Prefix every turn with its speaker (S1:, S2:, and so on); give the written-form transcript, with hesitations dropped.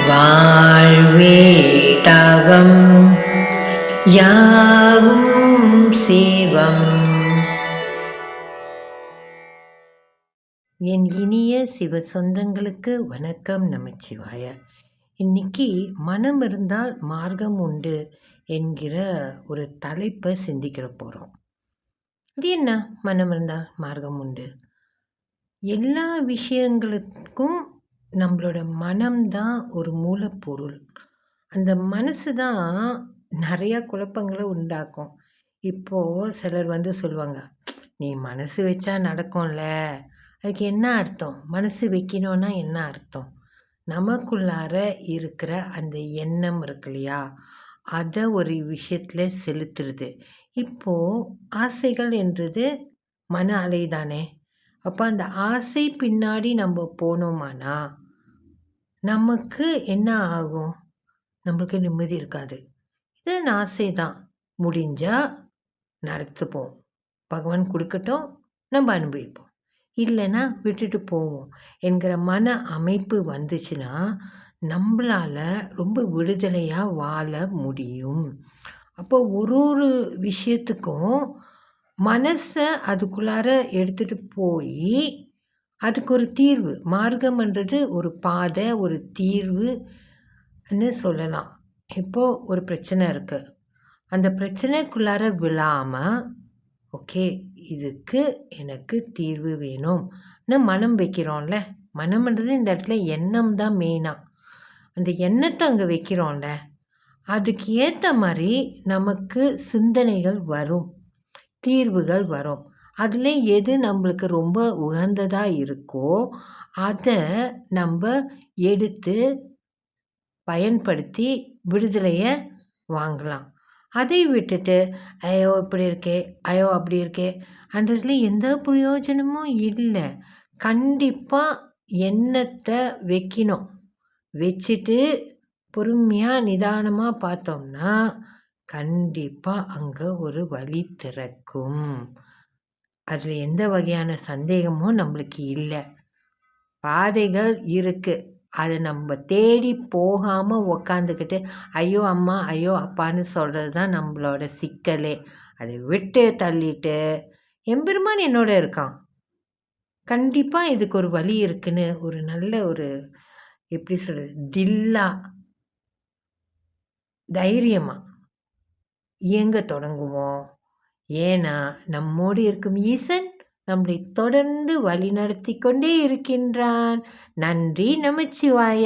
S1: வாழ்வே தவம் யாவும் சிவம். என் இனிய சிவ சொந்தங்களுக்கு வணக்கம். நமச்சிவாய. இன்னைக்கு மனம் இருந்தால் மார்க்கம் உண்டு என்கிற ஒரு தலைப்பை சிந்திக்கிற போகிறோம். இது என்ன மனம் இருந்தால் மார்க்கம் உண்டு? எல்லா விஷயங்களுக்கும் நம்மளோட மனம்தான் ஒரு மூலப்பொருள். அந்த மனசு தான் நிறையா குழப்பங்களை உண்டாக்கும். இப்போது சிலர் சொல்லுவாங்க, நீ மனசு வச்சா நடக்கும்ல. அதுக்கு என்ன அர்த்தம்? மனசு வைக்கணும்னா என்ன அர்த்தம்? நமக்குள்ளார இருக்கிற அந்த எண்ணம் இருக்கு இல்லையா, அதை ஒரு விஷயத்தில் செலுத்துறது. இப்போது ஆசைகள் என்றது மன அலை தானே. அப்போ அந்த ஆசை பின்னாடி நம்ம போனோமானா நமக்கு என்ன ஆகும்? நம்மளுக்கு நிம்மதி இருக்காது. இது ஆசை தான். முடிஞ்சால் நடத்துப்போம், பகவான் கொடுக்கட்டும், நம்ம அனுபவிப்போம், இல்லைன்னா விட்டுட்டு போவோம் என்கிற மன அமைப்பு வந்துச்சுன்னா நம்மளால் ரொம்ப விடுதலையாக வாழ முடியும். அப்போ ஒரு விஷயத்துக்கும் மனசை அதுக்குள்ளார எடுத்துகிட்டு போய் அதுக்கு ஒரு தீர்வு, மார்க்கம்ன்றது ஒரு பாதை, ஒரு தீர்வுன்னு சொல்லலாம். இப்போது ஒரு பிரச்சனை இருக்குது, அந்த பிரச்சனைக்குள்ளார விழாமல் ஓகே இதுக்கு எனக்கு தீர்வு வேணும்னு மனம் வைக்கிறோம்ல. மனம்ன்றது இந்த இடத்துல எண்ணம் தான் மெயினாக. அந்த எண்ணத்தை அங்கே வைக்கிறோம்ல, அதுக்கு ஏற்ற மாதிரி நமக்கு சிந்தனைகள் வரும், தீர்வுகள் வரும். அதில் எது நம்மளுக்கு ரொம்ப உகந்ததாக இருக்கோ அதை நம்ம எடுத்து பயன்படுத்தி விடுதலையை வாங்கலாம். அதை விட்டுட்டு ஐயோ இப்படி இருக்கே, ஐயோ அப்படி இருக்கே அன்றதுல எந்த பிரயோஜனமும் இல்லை. கண்டிப்பாக எண்ணத்தை வைக்கணும். வச்சுட்டு பொறுமையாக நிதானமாக பார்த்தோம்னா கண்டிப்பாக அங்கே ஒரு வழி திறக்கும். அதில் எந்த வகையான சந்தேகமும் நம்மளுக்கு இல்லை. பாதைகள் இருக்குது, அதை நம்ம தேடி போகாமல் உக்காந்துக்கிட்டு ஐயோ அம்மா ஐயோ அப்பான்னு சொல்கிறது தான் நம்மளோட சிக்கலே. அதை விட்டு தள்ளிட்டு எம்பெருமான் என்னோட இருக்கான், கண்டிப்பாக இதுக்கு ஒரு வழி இருக்குன்னு ஒரு நல்ல ஒரு எப்படி சொல்கிறது, தில்லா தைரியமாக இயங்க தொடங்குவோம். ஏன்னா நம்மோடு இருக்கும் ஈசன் நம்மளை தொடர்ந்து வழி நடத்தி கொண்டே இருக்கின்றான். நன்றி. நமச்சிவாய.